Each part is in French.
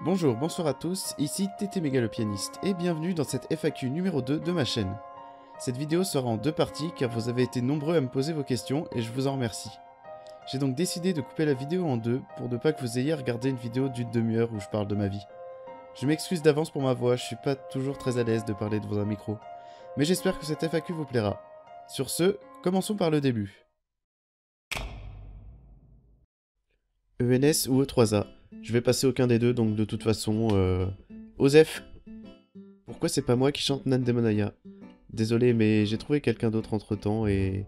Bonjour, bonsoir à tous, ici TTMega le pianiste, et bienvenue dans cette FAQ numéro 2 de ma chaîne. Cette vidéo sera en deux parties car vous avez été nombreux à me poser vos questions et je vous en remercie. J'ai donc décidé de couper la vidéo en deux pour ne pas que vous ayez à regarder une vidéo d'une demi-heure où je parle de ma vie. Je m'excuse d'avance pour ma voix, je suis pas toujours très à l'aise de parler devant un micro. Mais j'espère que cette FAQ vous plaira. Sur ce, commençons par le début. ENS ou E3A? Je vais passer aucun des deux, donc de toute façon, Osef. Pourquoi c'est pas moi qui chante Nan Demonaya? Désolé, mais j'ai trouvé quelqu'un d'autre entre temps et...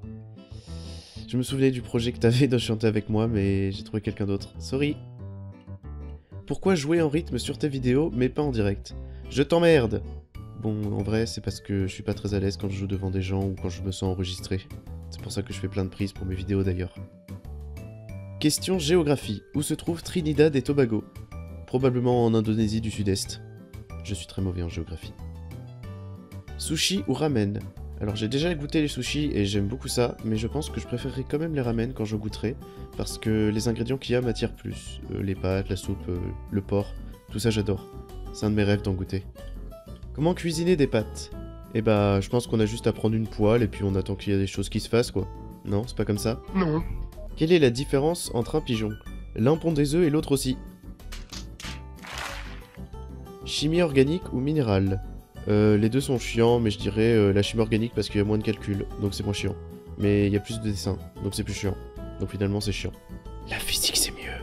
Je me souvenais du projet que t'avais de chanter avec moi, mais j'ai trouvé quelqu'un d'autre. Sorry. Pourquoi jouer en rythme sur tes vidéos, mais pas en direct? Je t'emmerde! Bon, en vrai, c'est parce que je suis pas très à l'aise quand je joue devant des gens ou quand je me sens enregistré. C'est pour ça que je fais plein de prises pour mes vidéos d'ailleurs. Question géographie. Où se trouve Trinidad et Tobago? Probablement en Indonésie du Sud-Est. Je suis très mauvais en géographie. Sushi ou ramen? Alors j'ai déjà goûté les sushis et j'aime beaucoup ça, mais je pense que je préférerais quand même les ramen quand je goûterai, parce que les ingrédients qu'il y a m'attirent plus. Les pâtes, la soupe, le porc, tout ça j'adore. C'est un de mes rêves d'en goûter. Comment cuisiner des pâtes? Eh bah, je pense qu'on a juste à prendre une poêle et puis on attend qu'il y ait des choses qui se fassent quoi. Non, c'est pas comme ça? Non. Quelle est la différence entre un pigeon? L'un pond des œufs et l'autre aussi. Chimie organique ou minérale? Les deux sont chiants, mais je dirais la chimie organique parce qu'il y a moins de calculs, donc c'est moins chiant. Mais il y a plus de dessins, donc c'est plus chiant. Donc finalement c'est chiant. La physique c'est mieux.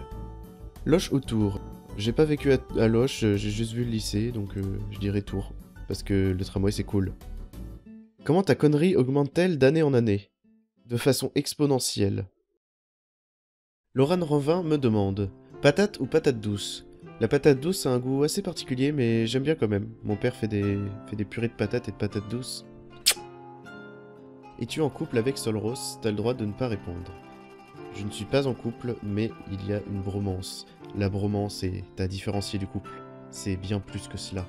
Loche ou Tours? J'ai pas vécu à Loche, j'ai juste vu le lycée, donc je dirais Tours. Parce que le tramway c'est cool. Comment ta connerie augmente-t-elle d'année en année? De façon exponentielle. Laurent Ranvin me demande, patate ou patate douce? La patate douce a un goût assez particulier, mais j'aime bien quand même. Mon père fait des purées de patates et de patates douces. Es-tu en couple avec Solros? T'as le droit de ne pas répondre. Je ne suis pas en couple, mais il y a une bromance. La bromance est à différencier du couple. C'est bien plus que cela.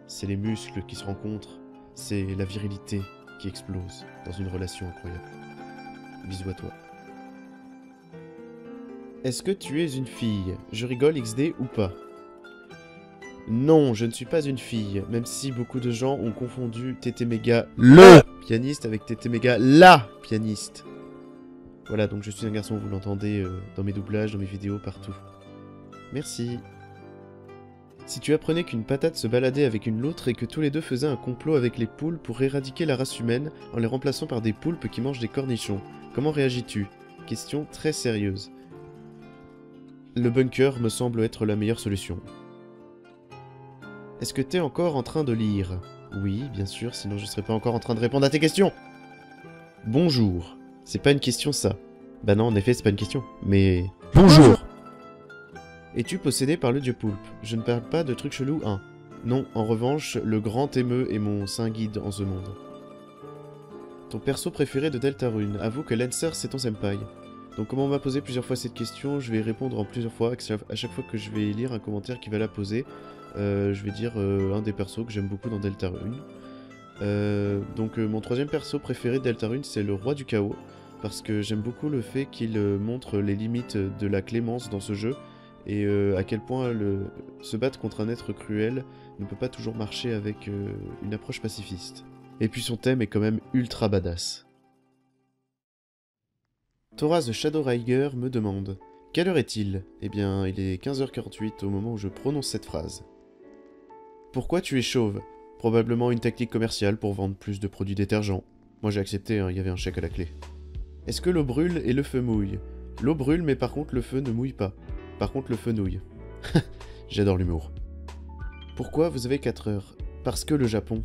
C'est les muscles qui se rencontrent. C'est la virilité qui explose dans une relation incroyable. Bisous à toi. Est-ce que tu es une fille? Je rigole XD ou pas? Non, je ne suis pas une fille, même si beaucoup de gens ont confondu TTMega LE pianiste avec TTMega LA pianiste. Voilà, donc je suis un garçon, vous l'entendez dans mes doublages, dans mes vidéos, partout. Merci. Si tu apprenais qu'une patate se baladait avec une loutre et que tous les deux faisaient un complot avec les poules pour éradiquer la race humaine en les remplaçant par des poulpes qui mangent des cornichons, comment réagis-tu? Question très sérieuse. Le bunker me semble être la meilleure solution. Est-ce que t'es encore en train de lire? Oui, bien sûr, sinon je serais pas encore en train de répondre à tes questions. Bonjour. C'est pas une question ça. Bah non, en effet, c'est pas une question. Mais... Bonjour. Es-tu possédé par le dieu poulpe? Je ne parle pas de trucs chelous, hein. Non, en revanche, le grand émeu est mon saint guide en ce monde. Ton perso préféré de Deltarune? Avoue que Lancer c'est ton senpai. Donc comme on m'a posé plusieurs fois cette question, je vais répondre en plusieurs fois. À chaque fois que je vais lire un commentaire qui va la poser, je vais dire un des persos que j'aime beaucoup dans Deltarune. Donc mon troisième perso préféré de Deltarune, c'est le roi du chaos. Parce que j'aime beaucoup le fait qu'il montre les limites de la clémence dans ce jeu. Et à quel point se battre contre un être cruel ne peut pas toujours marcher avec une approche pacifiste. Et puis son thème est quand même ultra badass. Thoras the Shadow Rider me demande « Quelle heure est-il » Eh bien, il est 15h48 au moment où je prononce cette phrase. Pourquoi tu es chauve? Probablement une tactique commerciale pour vendre plus de produits détergents. Moi j'ai accepté, hein, il y avait un chèque à la clé. Est-ce que l'eau brûle et le feu mouille? L'eau brûle mais par contre le feu ne mouille pas. Par contre le feu nouille. J'adore l'humour. Pourquoi vous avez 4 heures? Parce que le Japon.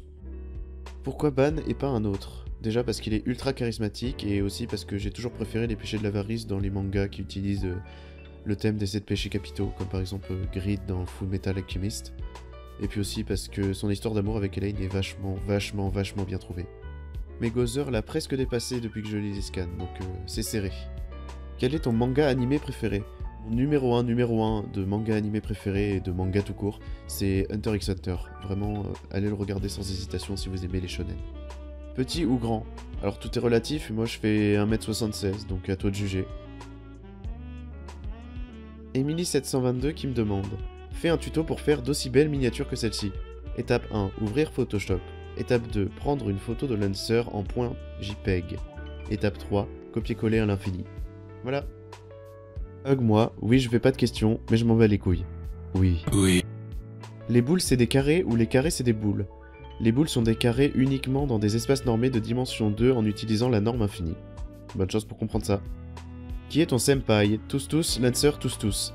Pourquoi Ban et pas un autre? Déjà parce qu'il est ultra charismatique et aussi parce que j'ai toujours préféré les péchés de l'avarice dans les mangas qui utilisent le thème des 7 péchés capitaux, comme par exemple Greed dans Full Metal Alchemist. Et puis aussi parce que son histoire d'amour avec Elaine est vachement bien trouvée. Mais Gozer l'a presque dépassé depuis que je lis les scans, donc c'est serré. Quel est ton manga animé préféré? Mon numéro 1 de manga animé préféré et de manga tout court, c'est Hunter x Hunter. Vraiment, allez le regarder sans hésitation si vous aimez les shonen. Petit ou grand? Alors tout est relatif, moi je fais 1m76, donc à toi de juger. Emily722 qui me demande Fais un tuto pour faire d'aussi belles miniatures que celle-ci. Étape 1, ouvrir Photoshop. Étape 2, prendre une photo de Lancer en .jpeg. Étape 3, copier-coller à l'infini. Voilà. Moi, oui je fais pas de questions, mais je m'en bats les couilles. Oui. Oui. Les boules c'est des carrés ou les carrés c'est des boules. Les boules sont des carrés uniquement dans des espaces normés de dimension 2 en utilisant la norme infinie. Bonne chance pour comprendre ça. Qui est ton senpai? Tous, Lancer, tous.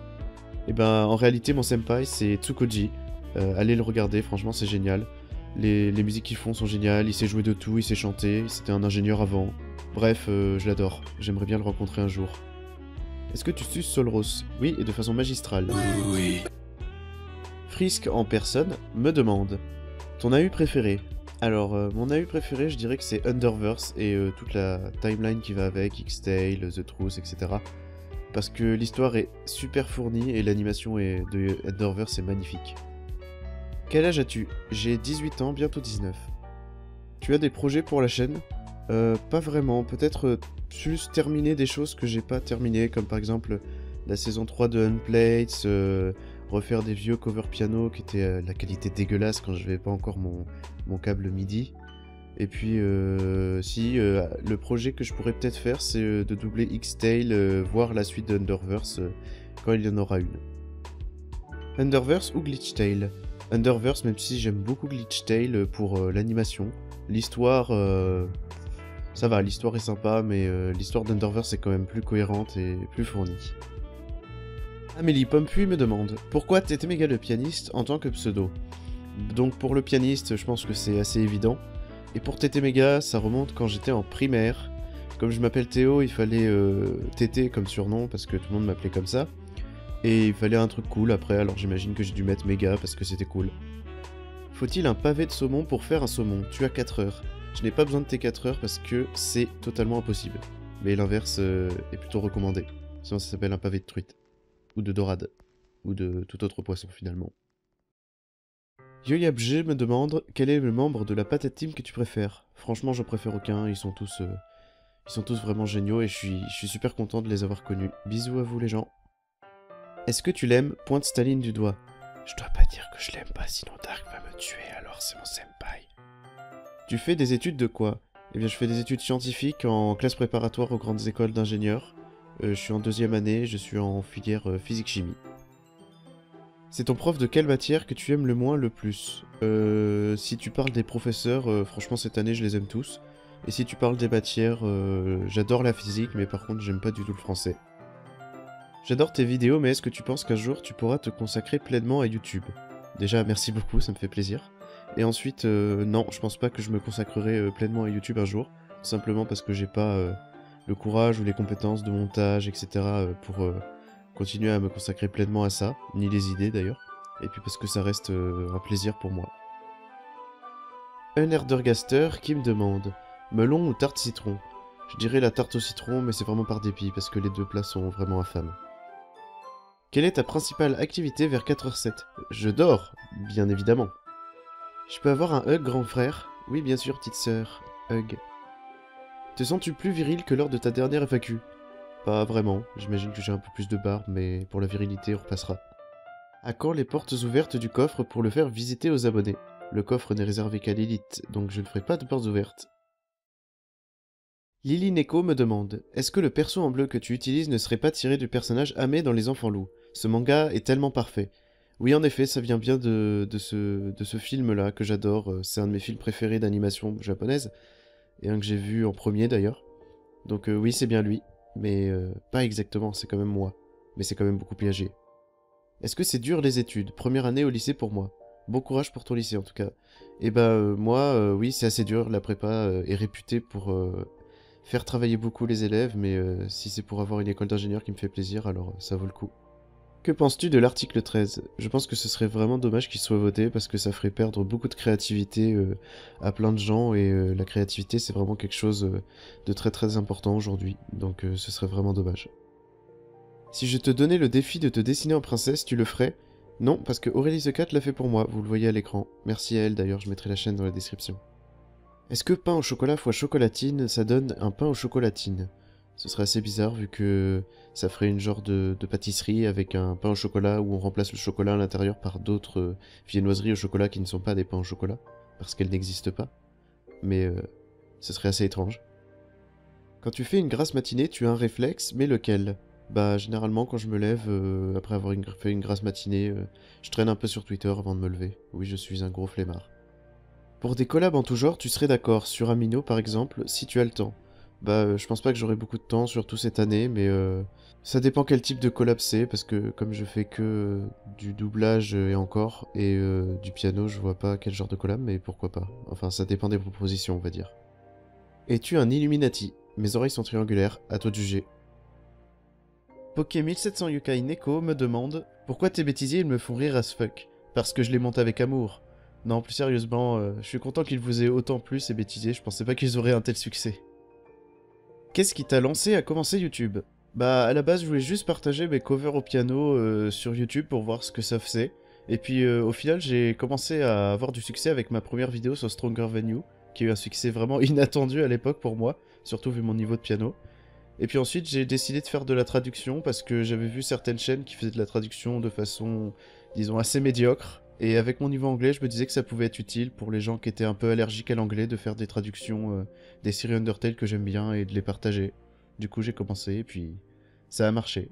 Et ben en réalité mon senpai c'est Tsukuji. Allez le regarder, franchement c'est génial. Les musiques qu'ils font sont géniales, il sait jouer de tout, il sait chanter, c'était un ingénieur avant. Bref, je l'adore, j'aimerais bien le rencontrer un jour. Est-ce que tu suces Solros? Oui, et de façon magistrale. Oui. Frisk en personne me demande ton AU préféré. Alors, mon AU préféré, je dirais que c'est Underverse et toute la timeline qui va avec, X-Tale, The Truth, etc. Parce que l'histoire est super fournie et l'animation de Underverse est magnifique. Quel âge as-tu? J'ai 18 ans, bientôt 19. Tu as des projets pour la chaîne? Pas vraiment, peut-être plus terminer des choses que j'ai pas terminées, comme par exemple la saison 3 de Unplates, refaire des vieux cover piano qui étaient la qualité dégueulasse quand je n'avais pas encore mon câble MIDI. Et puis le projet que je pourrais peut-être faire c'est de doubler X-Tale, voir la suite de Underverse quand il y en aura une. Underverse ou Glitch Tale? Underverse, même si j'aime beaucoup Glitch Tale pour l'animation. L'histoire, ça va, l'histoire est sympa, mais l'histoire d'Underverse est quand même plus cohérente et plus fournie. Amélie Pompuy me demande pourquoi Tétéméga le pianiste en tant que pseudo? Donc pour le pianiste, je pense que c'est assez évident. Et pour Tétéméga, ça remonte quand j'étais en primaire. Comme je m'appelle Théo, il fallait Tété comme surnom parce que tout le monde m'appelait comme ça. Et il fallait un truc cool après, alors j'imagine que j'ai dû mettre méga parce que c'était cool. Faut-il un pavé de saumon pour faire un saumon? Tu as 4 heures. Je n'ai pas besoin de tes 4 heures parce que c'est totalement impossible. Mais l'inverse est plutôt recommandé. Sinon ça s'appelle un pavé de truite. Ou de dorade. Ou de tout autre poisson finalement. Yoyabg me demande quel est le membre de la Patate Team que tu préfères. Franchement je préfère aucun, ils sont tous vraiment géniaux et je suis super content de les avoir connus. Bisous à vous les gens. Est-ce que tu l'aimes? Pointe Staline du doigt. Je dois pas dire que je l'aime pas, sinon Dark va me tuer, alors c'est mon senpai. Tu fais des études de quoi? Eh bien je fais des études scientifiques en classe préparatoire aux grandes écoles d'ingénieurs. Je suis en 2e année, je suis en filière physique-chimie. C'est ton prof de quelle matière que tu aimes le moins le plus? Si tu parles des professeurs, franchement cette année je les aime tous. Et si tu parles des matières, j'adore la physique, mais par contre j'aime pas du tout le français. J'adore tes vidéos, mais est-ce que tu penses qu'un jour tu pourras te consacrer pleinement à YouTube? Déjà, merci beaucoup, ça me fait plaisir. Et ensuite, non, je pense pas que je me consacrerai pleinement à YouTube un jour, simplement parce que j'ai pas le courage ou les compétences de montage, etc. Pour continuer à me consacrer pleinement à ça, ni les idées d'ailleurs, et puis parce que ça reste un plaisir pour moi. Un Erdergaster qui me demande melon ou tarte citron? Je dirais la tarte au citron, mais c'est vraiment par dépit, parce que les deux plats sont vraiment infâmes. Quelle est ta principale activité vers 4h07? Je dors, bien évidemment. Je peux avoir un hug, grand frère? Oui, bien sûr, petite sœur. Hug. Te sens-tu plus viril que lors de ta dernière FAQ? Pas vraiment, j'imagine que j'ai un peu plus de barbe, mais pour la virilité, on repassera. À quand les portes ouvertes du coffre pour le faire visiter aux abonnés? Le coffre n'est réservé qu'à l'élite, donc je ne ferai pas de portes ouvertes. Lily Neko me demande est-ce que le perso en bleu que tu utilises ne serait pas tiré du personnage Ame dans Les Enfants Loups? Ce manga est tellement parfait. Oui, en effet, ça vient bien de ce film-là que j'adore. C'est un de mes films préférés d'animation japonaise, et un que j'ai vu en premier d'ailleurs. Donc oui, c'est bien lui, mais pas exactement, c'est quand même moi. Mais c'est quand même beaucoup plus âgé. Est-ce que c'est dur les études? Première année au lycée pour moi. Bon courage pour ton lycée en tout cas. Et bah moi, oui, c'est assez dur. La prépa est réputée pour faire travailler beaucoup les élèves, mais si c'est pour avoir une école d'ingénieur qui me fait plaisir, alors ça vaut le coup. Que penses-tu de l'article 13? Je pense que ce serait vraiment dommage qu'il soit voté parce que ça ferait perdre beaucoup de créativité à plein de gens et la créativité c'est vraiment quelque chose de très très important aujourd'hui, donc ce serait vraiment dommage. Si je te donnais le défi de te dessiner en princesse, tu le ferais? Non, parce que Aurélie The Cat l'a fait pour moi, vous le voyez à l'écran. Merci à elle d'ailleurs, je mettrai la chaîne dans la description. Est-ce que pain au chocolat fois chocolatine, ça donne un pain aux chocolatines? Ce serait assez bizarre vu que ça ferait une genre de pâtisserie avec un pain au chocolat où on remplace le chocolat à l'intérieur par d'autres viennoiseries au chocolat qui ne sont pas des pains au chocolat, parce qu'elles n'existent pas. Mais ce serait assez étrange. Quand tu fais une grasse matinée, tu as un réflexe, mais lequel? Bah généralement quand je me lève, après avoir fait une grasse matinée, je traîne un peu sur Twitter avant de me lever. Oui, je suis un gros flemmard. Pour des collabs en tout genre, tu serais d'accord, sur Amino par exemple, si tu as le temps. Bah je pense pas que j'aurai beaucoup de temps, surtout cette année, mais ça dépend quel type de collab c'est, parce que comme je fais que du doublage et encore, et du piano, je vois pas quel genre de collab, mais pourquoi pas. Enfin ça dépend des propositions, on va dire. Es-tu un Illuminati? Mes oreilles sont triangulaires, à toi de juger. Poké 1700 Yukai Neko me demande pourquoi tes bêtisiers ils me font rire as fuck. Parce que je les monte avec amour. Non, plus sérieusement, je suis content qu'ils vous aient autant plu ces bêtisiers, je pensais pas qu'ils auraient un tel succès. Qu'est-ce qui t'a lancé à commencer YouTube? Bah à la base je voulais juste partager mes covers au piano sur YouTube pour voir ce que ça faisait. Et puis au final j'ai commencé à avoir du succès avec ma première vidéo sur Stronger Than You, qui a eu un succès vraiment inattendu à l'époque pour moi, surtout vu mon niveau de piano. Et puis ensuite, j'ai décidé de faire de la traduction parce que j'avais vu certaines chaînes qui faisaient de la traduction de façon, disons, assez médiocre. Et avec mon niveau anglais, je me disais que ça pouvait être utile pour les gens qui étaient un peu allergiques à l'anglais de faire des traductions des séries Undertale que j'aime bien et de les partager. Du coup, j'ai commencé et puis ça a marché.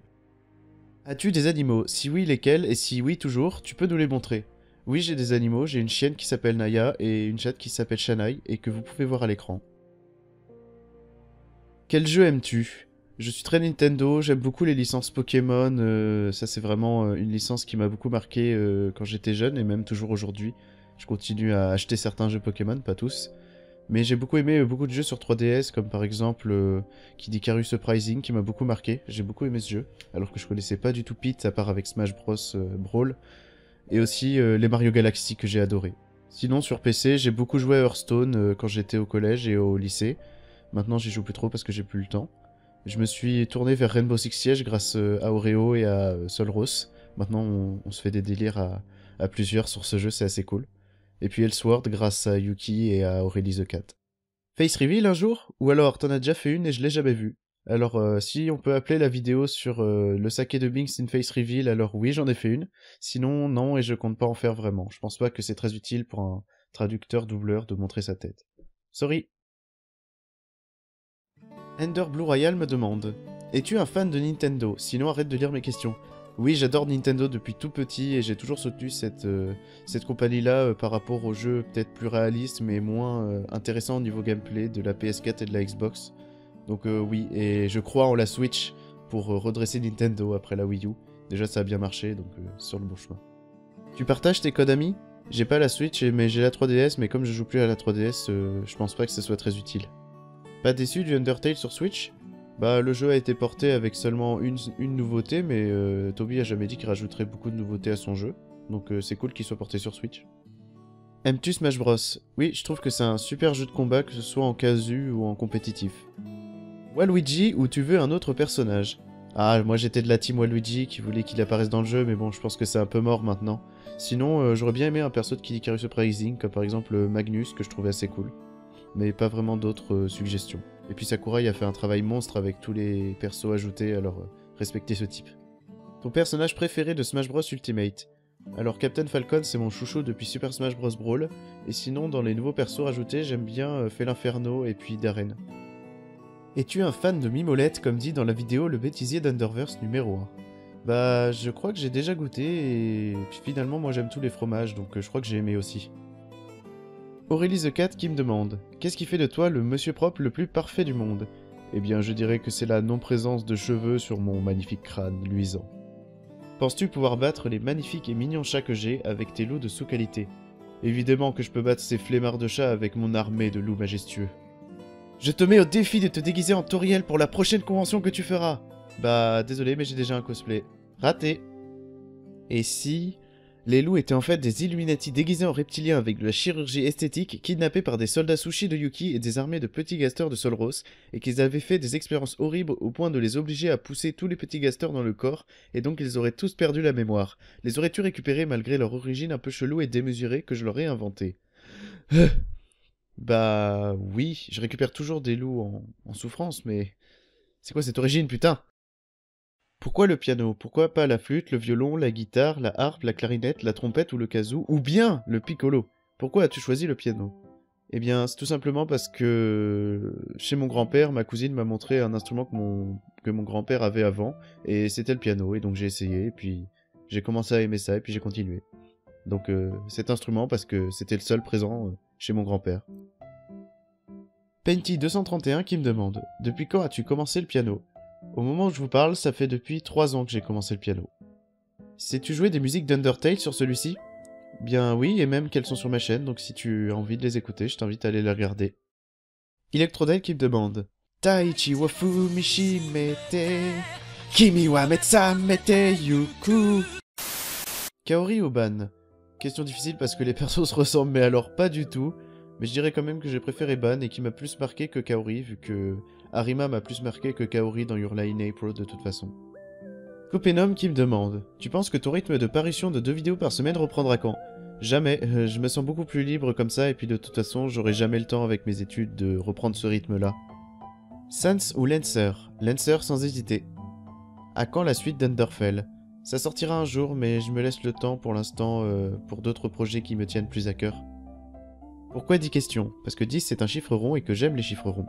As-tu des animaux? Si oui, lesquels? Et si oui, toujours, tu peux nous les montrer. Oui, j'ai des animaux, j'ai une chienne qui s'appelle Naya et une chatte qui s'appelle Shanaï et que vous pouvez voir à l'écran. Quel jeu aimes-tu? Je suis très Nintendo, j'aime beaucoup les licences Pokémon, ça c'est vraiment une licence qui m'a beaucoup marqué quand j'étais jeune et même toujours aujourd'hui. Je continue à acheter certains jeux Pokémon, pas tous. Mais j'ai beaucoup aimé beaucoup de jeux sur 3DS, comme par exemple Kid Icarus Uprising qui m'a beaucoup marqué. J'ai beaucoup aimé ce jeu, alors que je connaissais pas du tout Pete à part avec Smash Bros Brawl. Et aussi les Mario Galaxy que j'ai adoré. Sinon sur PC, j'ai beaucoup joué à Hearthstone quand j'étais au collège et au lycée. Maintenant, j'y joue plus trop parce que j'ai plus le temps. Je me suis tourné vers Rainbow Six Siege grâce à Oreo et à Solros. Maintenant, on se fait des délires à plusieurs sur ce jeu, c'est assez cool. Et puis Elsword grâce à Yuki et à Aurélie the Cat. Face Reveal un jour? Ou alors, t'en as déjà fait une et je l'ai jamais vue. Alors, si on peut appeler la vidéo sur le saké de Binks in Face Reveal, alors oui, j'en ai fait une. Sinon, non, et je compte pas en faire vraiment. Je pense pas que c'est très utile pour un traducteur-doubleur de montrer sa tête. Sorry. Ender Blue Royal me demande: es-tu un fan de Nintendo? Sinon arrête de lire mes questions. Oui, j'adore Nintendo depuis tout petit et j'ai toujours soutenu cette compagnie-là par rapport aux jeux peut-être plus réalistes mais moins intéressants au niveau gameplay de la PS4 et de la Xbox. Donc oui, et je crois en la Switch pour redresser Nintendo après la Wii U. Déjà ça a bien marché, donc sur le bon chemin. Tu partages tes codes amis? J'ai pas la Switch mais j'ai la 3DS, mais comme je joue plus à la 3DS, je pense pas que ce soit très utile. Pas déçu du Undertale sur Switch? Bah le jeu a été porté avec seulement une nouveauté, mais Toby a jamais dit qu'il rajouterait beaucoup de nouveautés à son jeu, donc c'est cool qu'il soit porté sur Switch. Aimes-tu Smash Bros? Oui, je trouve que c'est un super jeu de combat, que ce soit en casu ou en compétitif. Waluigi ou tu veux un autre personnage? Ah, moi j'étais de la team Waluigi qui voulait qu'il apparaisse dans le jeu, mais bon, je pense que c'est un peu mort maintenant. Sinon, j'aurais bien aimé un perso de Kid Icarus Uprising, comme par exemple Magnus, que je trouvais assez cool. Mais pas vraiment d'autres suggestions. Et puis Sakurai a fait un travail monstre avec tous les persos ajoutés, alors respectez ce type. Ton personnage préféré de Smash Bros Ultimate? Alors Captain Falcon c'est mon chouchou depuis Super Smash Bros Brawl, et sinon dans les nouveaux persos rajoutés j'aime bien Felinferno et puis Darren. Es-tu un fan de Mimolette comme dit dans la vidéo le bêtisier d'Underverse numéro 1? Bah je crois que j'ai déjà goûté, et puis finalement moi j'aime tous les fromages, donc je crois que j'ai aimé aussi. Aurélie the Cat qui me demande: qu'est-ce qui fait de toi le monsieur propre le plus parfait du monde? Eh bien, je dirais que c'est la non-présence de cheveux sur mon magnifique crâne luisant. Penses-tu pouvoir battre les magnifiques et mignons chats que j'ai avec tes loups de sous-qualité? Évidemment que je peux battre ces flemmards de chats avec mon armée de loups majestueux. Je te mets au défi de te déguiser en Toriel pour la prochaine convention que tu feras. Bah, désolé, mais j'ai déjà un cosplay. Raté. Et si les loups étaient en fait des Illuminati déguisés en reptiliens avec de la chirurgie esthétique, kidnappés par des soldats sushis de Yuki et des armées de petits gasteurs de Solros, et qu'ils avaient fait des expériences horribles au point de les obliger à pousser tous les petits gasteurs dans le corps, et donc ils auraient tous perdu la mémoire. Les aurais-tu récupérés malgré leur origine un peu chelou et démesurée que je leur ai inventée? Bah oui, je récupère toujours des loups en souffrance, mais C'est quoi cette origine, putain? Pourquoi le piano? Pourquoi pas la flûte, le violon, la guitare, la harpe, la clarinette, la trompette ou le kazoo? Ou bien le piccolo? Pourquoi as-tu choisi le piano? Eh bien, c'est tout simplement parce que chez mon grand-père, ma cousine m'a montré un instrument que mon grand-père avait avant, et c'était le piano, et donc j'ai essayé, et puis j'ai commencé à aimer ça, et puis j'ai continué. Donc cet instrument parce que c'était le seul présent chez mon grand-père. Painty231 qui me demande « Depuis quand as-tu commencé le piano ?» Au moment où je vous parle, ça fait depuis 3 ans que j'ai commencé le piano. Sais-tu jouer des musiques d'Undertale sur celui-ci? Bien oui, et même qu'elles sont sur ma chaîne, donc si tu as envie de les écouter, je t'invite à aller les regarder. Electrodel qui me demande Taichi wa fumishi mete Kimi wa metsa mete yuku. Kaori Oban. Question difficile parce que les persos se ressemblent, mais alors pas du tout. Mais je dirais quand même que j'ai préféré Ban et qui m'a plus marqué que Kaori, vu que Arima m'a plus marqué que Kaori dans Your Lie in April de toute façon. Copenom qui me demande « Tu penses que ton rythme de parution de 2 vidéos par semaine reprendra quand ?» Jamais, je me sens beaucoup plus libre comme ça et puis de toute façon j'aurai jamais le temps avec mes études de reprendre ce rythme-là. Sans ou Lancer? Lancer sans hésiter. À quand la suite d'Underfell? Ça sortira un jour mais je me laisse le temps pour l'instant pour d'autres projets qui me tiennent plus à cœur. Pourquoi 10 questions? Parce que 10 c'est un chiffre rond et que j'aime les chiffres ronds.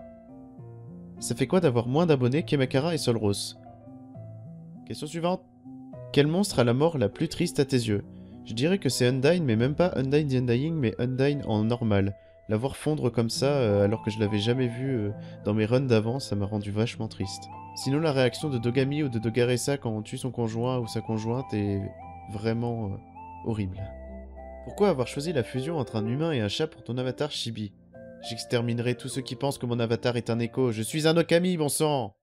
Ça fait quoi d'avoir moins d'abonnés qu'Emakara et Solros? Question suivante. Quel monstre a la mort la plus triste à tes yeux? Je dirais que c'est Undyne, mais même pas Undyne the Undying, mais Undyne en normal. La voir fondre comme ça, alors que je l'avais jamais vu dans mes runs d'avant, ça m'a rendu vachement triste. Sinon, la réaction de Dogami ou de Dogaressa quand on tue son conjoint ou sa conjointe est vraiment horrible. Pourquoi avoir choisi la fusion entre un humain et un chat pour ton avatar Chibi? J'exterminerai tous ceux qui pensent que mon avatar est un écho. Je suis un Okami, bon sang!